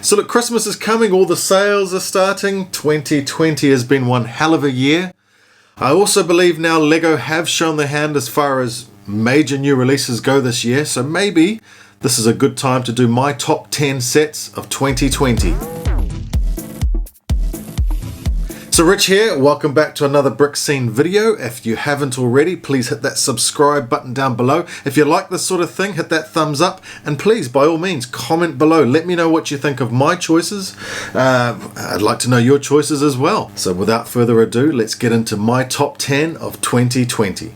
So look, Christmas is coming, all the sales are starting. 2020 has been one hell of a year. I also believe now LEGO have shown their hand as far as major new releases go this year, so maybe this is a good time to do my top 10 sets of 2020. So Rich here, welcome back to another Brick Scene video. If you haven't already, please hit that subscribe button down below. If you like this sort of thing, hit that thumbs up, and please, by all means, comment below. Let me know what you think of my choices. I'd like to know your choices as well. So without further ado, let's get into my top 10 of 2020.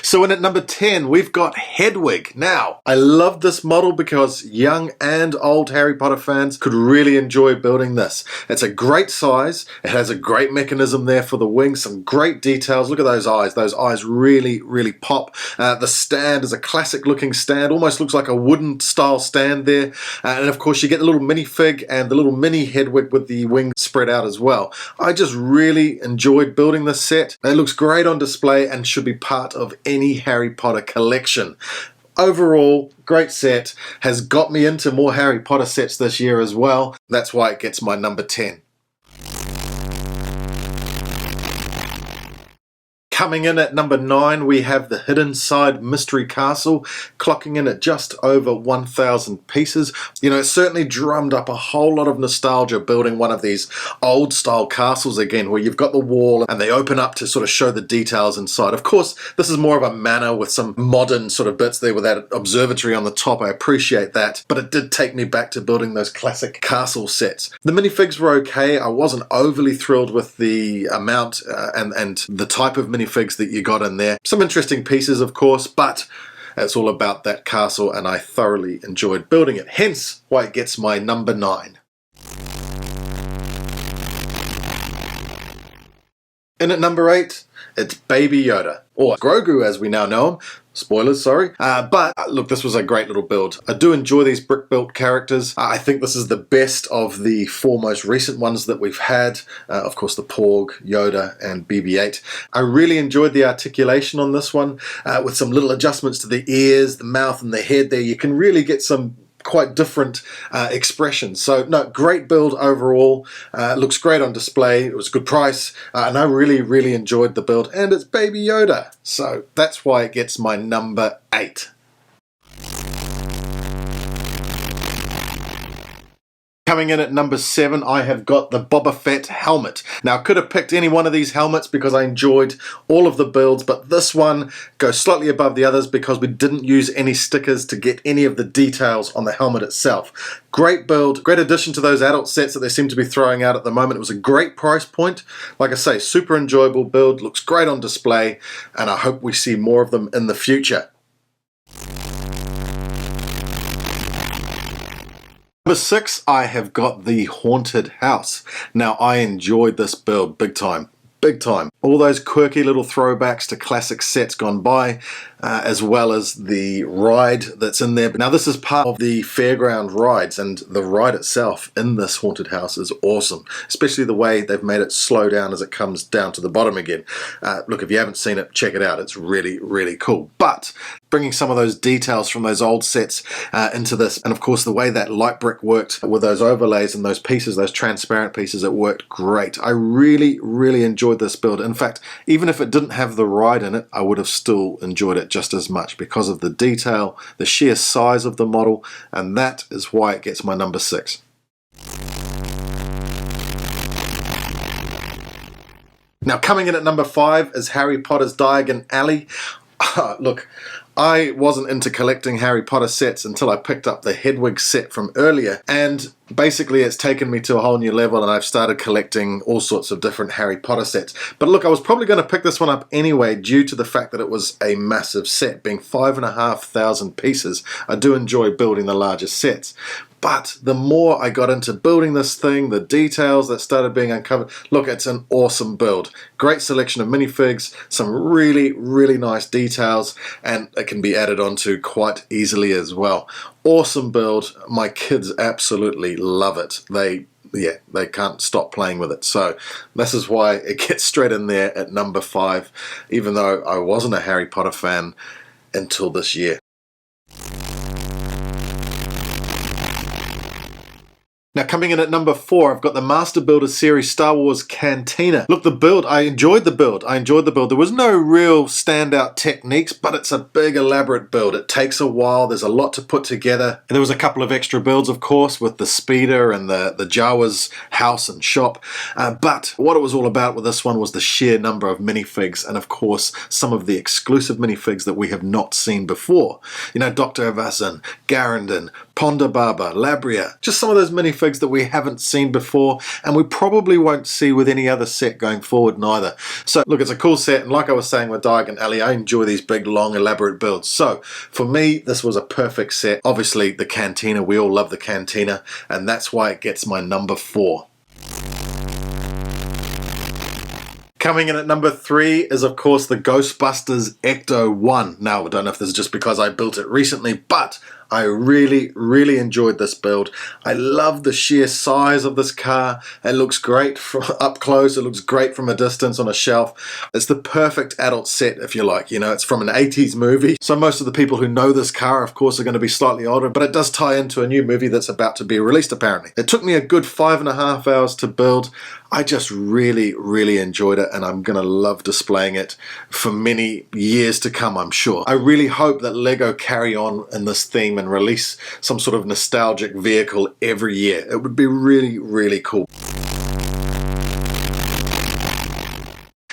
So in at number 10, we've got Hedwig. Now, I love this model because young and old Harry Potter fans could really enjoy building this. It's a great size. It has a great mechanism there for the wings, some great details. Look at those eyes. Those eyes really, really pop. The stand is a classic looking stand. Almost looks like a wooden style stand there. And of course, you get the little minifig and the little mini Hedwig with the wings spread out as well. I just really enjoyed building this set. It looks great on display and should be part of any Harry Potter collection. Overall, great set, has got me into more Harry Potter sets this year as well. That's why it gets my number 10. Coming in at number 9, we have the Hidden Side Mystery Castle, clocking in at just over 1,000 pieces. You know, it certainly drummed up a whole lot of nostalgia building one of these old style castles again, where you've got the wall and they open up to sort of show the details inside. Of course, this is more of a manor with some modern sort of bits there with that observatory on the top. I appreciate that, but it did take me back to building those classic castle sets. The minifigs were okay. I wasn't overly thrilled with the amount and the type of minifigs that you got in there. Some interesting pieces, of course, but it's all about that castle, and I thoroughly enjoyed building it. Hence why it gets my number 9. In at number 8, it's Baby Yoda, or Grogu as we now know him. Spoilers, sorry. But look, this was a great little build. I do enjoy these brick-built characters. I think this is the best of the 4 most recent ones that we've had. Of course, the Porg, Yoda, and BB-8. I really enjoyed the articulation on this one, with some little adjustments to the ears, the mouth, and the head there. You can really get some quite different expressions. So no, great build overall. Looks great on display. It was a good price, and I really enjoyed the build, and it's Baby Yoda, so that's why it gets my number 8. Coming in at number 7, I have got the Boba Fett helmet. Now, I could have picked any one of these helmets because I enjoyed all of the builds, but this one goes slightly above the others because we didn't use any stickers to get any of the details on the helmet itself. Great build, great addition to those adult sets that they seem to be throwing out at the moment. It was a great price point. Like I say, super enjoyable build, looks great on display, and I hope we see more of them in the future. Number 6, I have got the Haunted House. Now, I enjoyed this build big time. Big time. All those quirky little throwbacks to classic sets gone by, as well as the ride that's in there. Now, this is part of the fairground rides, and the ride itself in this haunted house is awesome, especially the way they've made it slow down as it comes down to the bottom again. Look, if you haven't seen it, check it out. It's really cool. But bringing some of those details from those old sets into this, and of course the way that light brick worked with those overlays and those pieces, those transparent pieces, it worked great. I really enjoyed this build. In fact, even if it didn't have the ride in it, I would have still enjoyed it just as much because of the detail, the sheer size of the model, and that is why it gets my number 6. Now, coming in at number 5 is Harry Potter's Diagon Alley. Look, I wasn't into collecting Harry Potter sets until I picked up the Hedwig set from earlier, and basically it's taken me to a whole new level, and I've started collecting all sorts of different Harry Potter sets. But look, I was probably going to pick this one up anyway due to the fact that it was a massive set, being 5,500 pieces. I do enjoy building the larger sets. But the more I got into building this thing, the details that started being uncovered, look, it's an awesome build. Great selection of minifigs, some really nice details, and it can be added onto quite easily as well. Awesome build. My kids absolutely love it. They can't stop playing with it. So this is why it gets straight in there at number 5, even though I wasn't a Harry Potter fan until this year. Now coming in at number 4, I've got the Master Builder Series Star Wars Cantina. Look, the build, I enjoyed the build. There was no real standout techniques, but it's a big elaborate build. It takes a while, there's a lot to put together. And there was a couple of extra builds, of course, with the speeder and the Jawa's house and shop. But what it was all about with this one was the sheer number of minifigs, and of course, some of the exclusive minifigs that we have not seen before. You know, Dr. Evazan, Garandon, Ponda Baba, Labria, just some of those minifigs that we haven't seen before, and we probably won't see with any other set going forward neither. So look, it's a cool set, and like I was saying with Diagon Alley, I enjoy these big, long, elaborate builds. So for me, this was a perfect set. Obviously the Cantina, we all love the Cantina, and that's why it gets my number 4. Coming in at number 3 is, of course, the Ghostbusters Ecto 1. Now, I don't know if this is just because I built it recently, but I really, really enjoyed this build. I love the sheer size of this car. It looks great from up close. It looks great from a distance on a shelf. It's the perfect adult set, if you like. You know, it's from an 80s movie. So most of the people who know this car, of course, are going to be slightly older, but it does tie into a new movie that's about to be released, apparently. It took me a good 5.5 hours to build. I just really, really enjoyed it, and I'm going to love displaying it for many years to come, I'm sure. I really hope that LEGO carry on in this theme and release some sort of nostalgic vehicle every year. It would be really, really cool.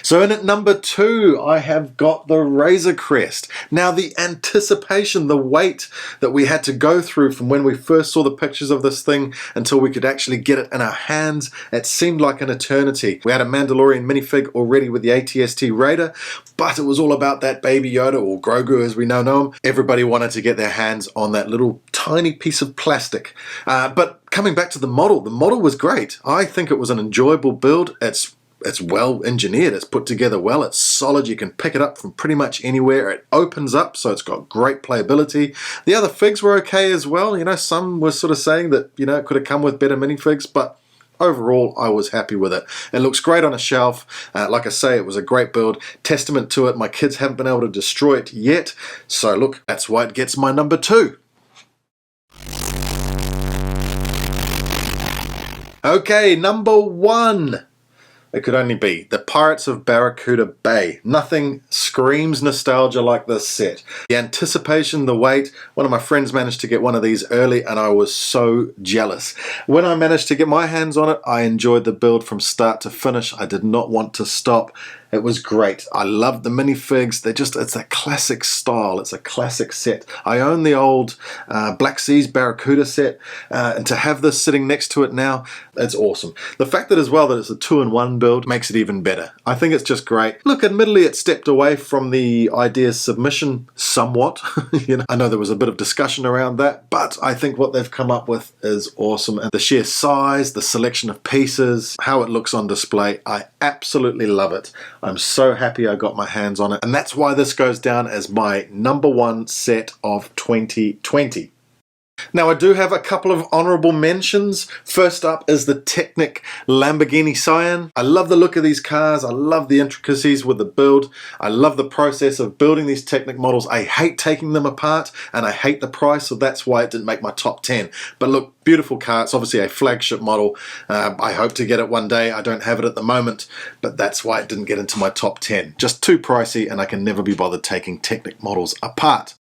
So in at number 2, I have got the Razor Crest. Now the anticipation, the wait that we had to go through from when we first saw the pictures of this thing until we could actually get it in our hands, it seemed like an eternity. We had a Mandalorian minifig already with the AT-ST Raider, but it was all about that baby Yoda, or Grogu as we now know him. Everybody wanted to get their hands on that little tiny piece of plastic. But coming back to the model was great. I think it was an enjoyable build. It's well engineered, it's put together well, it's solid, you can pick it up from pretty much anywhere. It opens up, so it's got great playability. The other figs were okay as well. You know, some were sort of saying that, you know, it could have come with better minifigs, but overall I was happy with it. It looks great on a shelf. Like I say, it was a great build. Testament to it, my kids haven't been able to destroy it yet. So look, that's why it gets my number 2. Okay, number 1. It could only be the Pirates of Barracuda Bay. Nothing screams nostalgia like this set. The anticipation, the wait. One of my friends managed to get one of these early and I was so jealous. When I managed to get my hands on it, I enjoyed the build from start to finish. I did not want to stop. It was great. I loved the minifigs. It's a classic style. It's a classic set. I own the old Black Seas Barracuda set, and to have this sitting next to it now, it's awesome. The fact that as well that it's a 2-in-1 build makes it even better. I think it's just great. Look, admittedly, it stepped away from the idea's submission somewhat. You know, I know there was a bit of discussion around that, but I think what they've come up with is awesome. And the sheer size, the selection of pieces, how it looks on display, I absolutely love it. I'm so happy I got my hands on it, and that's why this goes down as my number 1 set of 2020. Now I do have a couple of honourable mentions. First up is the Technic Lamborghini Cyan. I love the look of these cars. I love the intricacies with the build. I love the process of building these Technic models. I hate taking them apart and I hate the price, so that's why it didn't make my top 10. But look, beautiful car. It's obviously a flagship model. I hope to get it one day. I don't have it at the moment, but that's why it didn't get into my top 10. Just too pricey and I can never be bothered taking Technic models apart.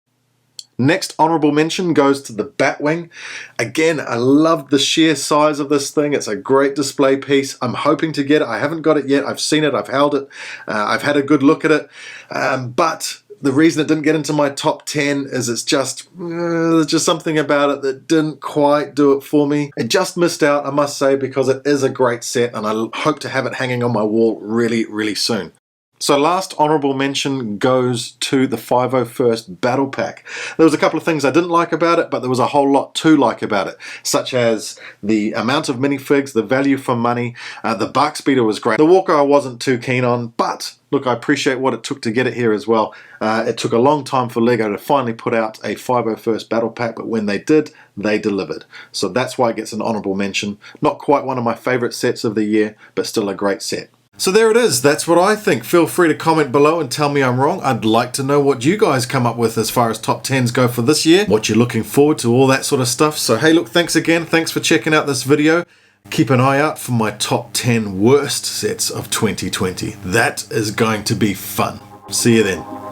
Next honourable mention goes to the Batwing. Again, I love the sheer size of this thing. It's a great display piece. I'm hoping to get it. I haven't got it yet. I've seen it. I've held it. I've had a good look at it. But the reason it didn't get into my top 10 is it's just, there's just something about it that didn't quite do it for me. It just missed out, I must say, because it is a great set and I hope to have it hanging on my wall really, really soon. So last honourable mention goes to the 501st Battle Pack. There was a couple of things I didn't like about it, but there was a whole lot to like about it, such as the amount of minifigs, the value for money, the bark speeder was great. The walker I wasn't too keen on, but look, I appreciate what it took to get it here as well. It took a long time for LEGO to finally put out a 501st Battle Pack, but when they did, they delivered. So that's why it gets an honourable mention. Not quite one of my favourite sets of the year, but still a great set. So there it is. That's what I think. Feel free to comment below and tell me I'm wrong. I'd like to know what you guys come up with as far as top 10s go for this year, what you're looking forward to, all that sort of stuff. So hey, look, thanks again. Thanks for checking out this video. Keep an eye out for my top 10 worst sets of 2020. That is going to be fun. See you then.